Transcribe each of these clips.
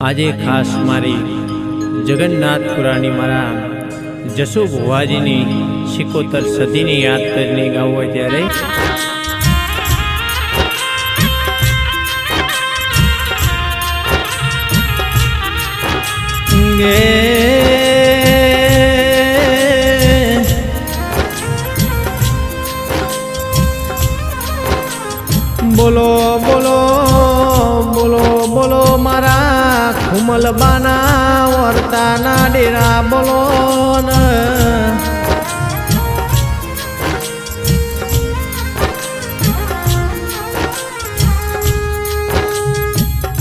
આજે ખાસ મારી જગન્નાથપુરાની મારા જસુ ભુવાજીની 76 સદીની યાદ કરીને ગાવું હોય ત્યારે બોલો બોલો બોલો બોલો મારા ખુમલબાના વર્તાના ડેરા બોલો ને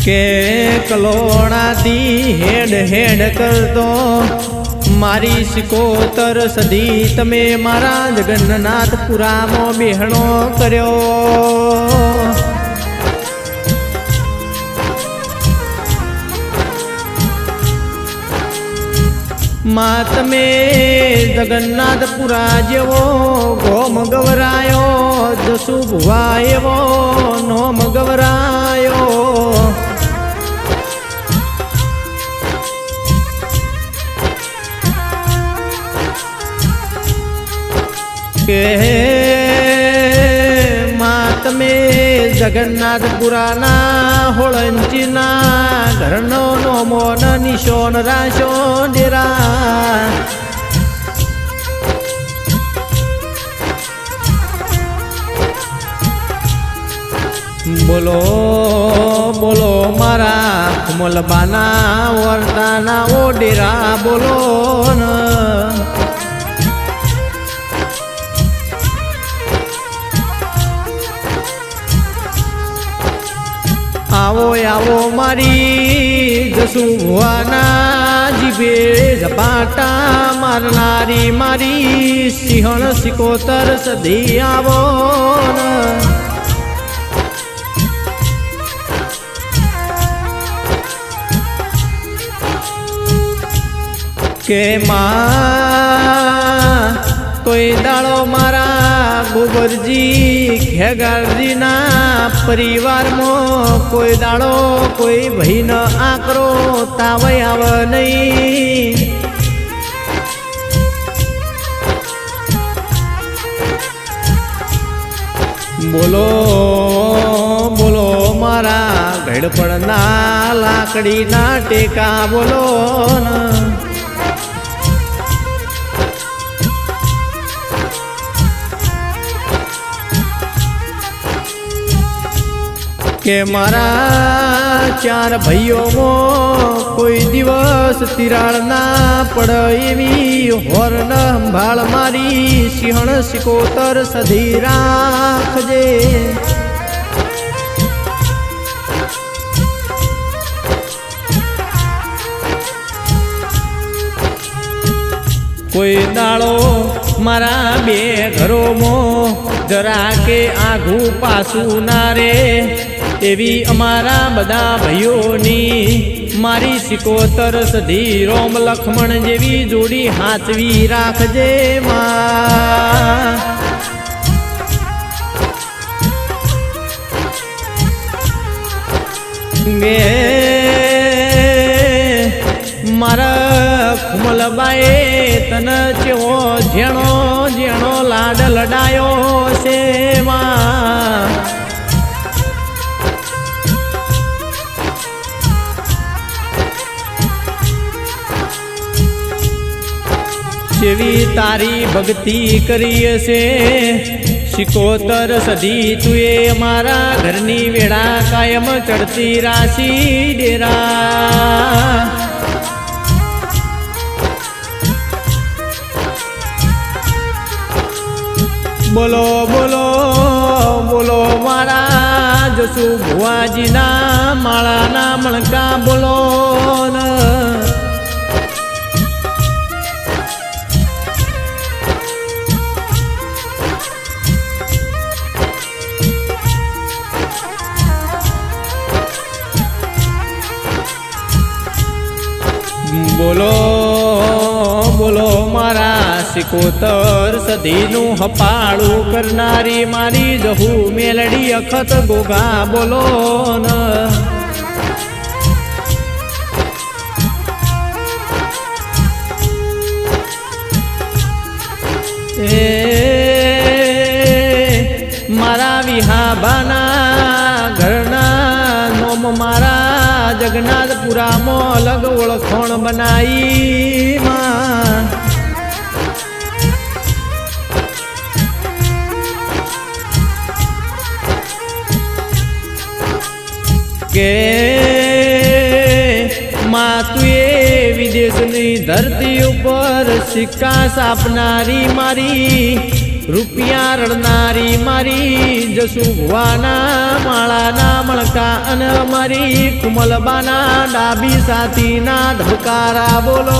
કે કલોણાથી હેડ હેડ કરતો મારી 76 સદી તમે મારા જગન્નાથપુરામાં બેહણો કર્યો માં તમે જગન્નાથપુરા જેવો ગોમ ગવરાયો જસુ ભુવા એવો નોમ ગવરાયો કે માં તમે જગન્નાથપુરાના હોળંચીના ઘરનો નોમો નિશોન રાશો ડેરા બોલો બોલો મારા ખુમલબાના વર્તાના ઓ ડેરા બોલો ને આવો આવો મારી જસુ ભુવાના જીભે ઝપાટા મારનારી મારી સિંહણ 76 સદી આવો કે માં કોઈ દાડો મારા ગોબરજી ખેગારજીના પરિવારમાં કોઈ દાડો કોઈ ભાઈનો આકરો તાવય આવે નહીં બોલો બોલો મારા ઘડપડના લાકડીના ટેકા બોલો ને કે મારા 4 ભાઈઓમાં કોઈ દિવસ તિરાડ ના પડ એવી હોર્ન સંભાળ મારી સિંહણ 76 સદી રાખજે કોઈ દાડો મારા બે ઘરોમાં જરા કે આઘું પાછું ના રે એવી અમારા બધા ભાઈઓની મારી 76 સદી રોમ લક્ષ્મણ જેવી જોડી હાચવી રાખજે માં ગે મારા ખુમલબાએ તને ચેવો જેણો જેણો લાડ લડાયો છે માં જેવી તારી ભક્તિ કરી છે 76 સદી તુએ મારા ઘરની વેળા કાયમ ચડતી રાશી ડેરા બોલો બોલો બોલો મારા જસુ ભુવાજીના માળાના મણકા બોલો ને બોલો બોલો મારા 76 સદીનું હપાળું કરનારી મારી જહુ મેલડી અખત ગોગા બોલો ને એ મારા વિહાબાના ઘરના નોમ મારા જગન્નાથપુરામાં અલગ ઓળખોણ બનાવી માં કે માં તું એ વિદેશની ધરતી ઉપર સિક્કા સાપનારી મારી રૂપિયા રડનારી મારી જસુ ભુવાના માળાના મણકા અને મારી કુમલબાના ડાબી સાથીના ધબકારા બોલો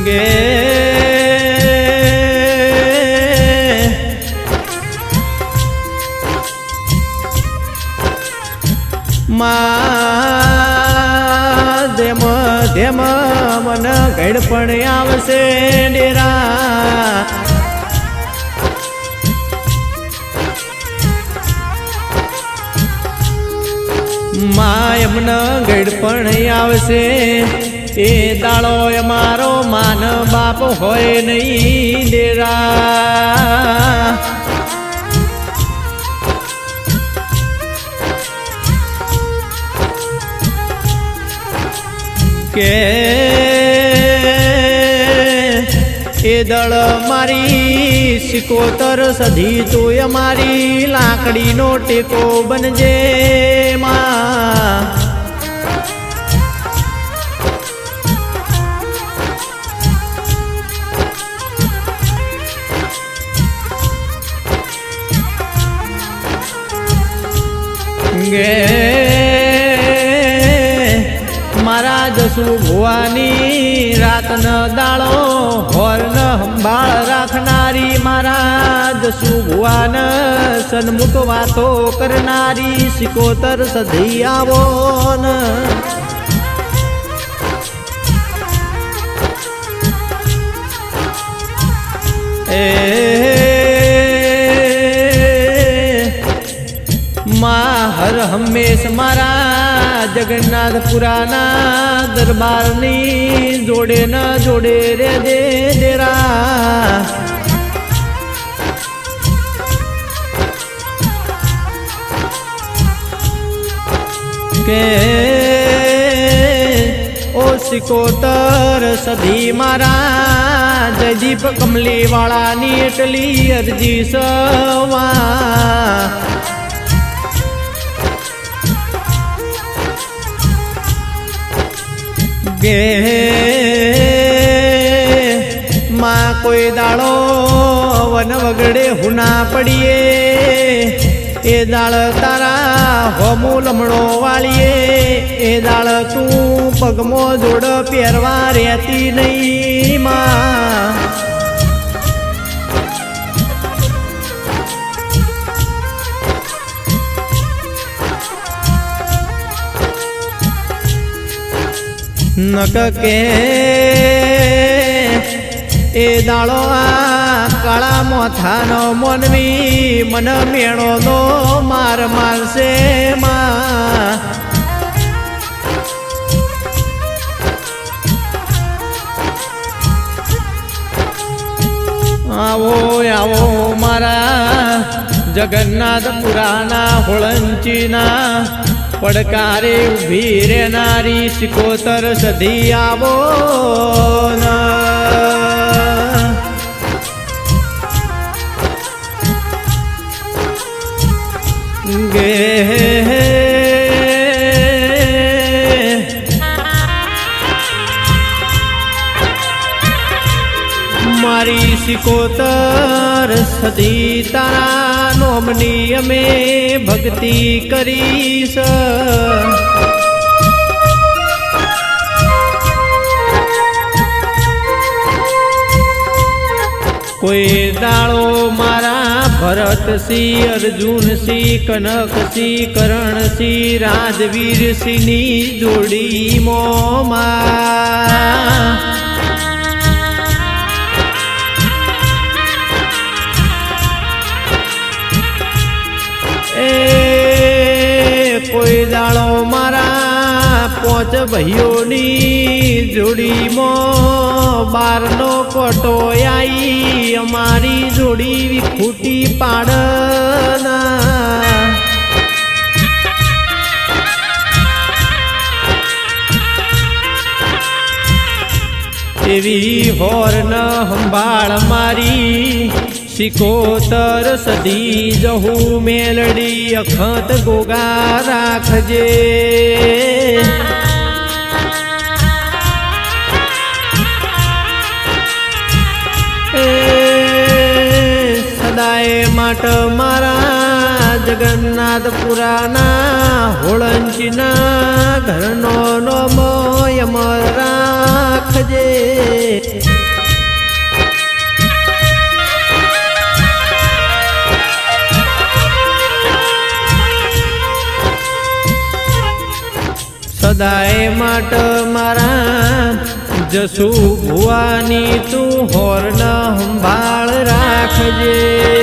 ગે ધેમ મન ઘડપણ આવશે ડેરા એમન ઘડપણ આવશે એ દાળો અમારો માન બાપ હોય નહીં ડેરા કે એ દળ મારી સિકોતર સધી તો અમારી લાકડીનો ટેકો બનજે માં ગે મારા જસુ ભુવાની રાત ન દાળો હોર ન સંભાળ રાખનારી મારા જસુ ભુવાન સન્મુખ વાતો કરનારી સિકોતર સધી આવો ન હર હંમેશ મારા જગન્નાથપુરાના દરબારની જોડે ન જોડે રે દે ડેરા કે ઓ સિકોતર સધી મારા જયદીપ કમલી વાળાની એટલી અરજી સવા ગે માં કોઈ દાડો વન વગડે હુના પડીએ એ દાળ તારા હોમું લમણો વાળીએ એ દાળ તું પગમો જોડ પહેરવા રહેતી નહીં માં નક કે એ દાળો આ કાળા મોથાનો મોનવી મન મેણો નો માર મારશે માં આવો આવો મારા જગન્નાથપુરાના હોળંચીના પડકારે ઉભી રહેનારી સિકોતર સધી આવો ગે મારી સિકોતર સધી તારા નોમની અમે ભક્તિ કરીશ કોઈ દાળો મારા ભરતસિંહ અર્જુનસિંહ કનકસિંહ કરણસિંહ રાજવીરસિંહની જોડી મોમાં કોઈ દાળો મારા પોચ ભાઈઓની જોડીમાં બારનો કોટો આઈ અમારી જોડી ખૂટી પાડના એવી હોર્ન સંભાળ મારી સિકોતર સદી જહું મેલડી અખત ગોગા રાખજે સદાય માટે મારા જગન્નાથપુરાના હોળંચીના ઘરનો નોમો યમ રાખજે સદાય માટે મારા જસુ ભુવાની તું હોર્ન સંભાળ રાખજે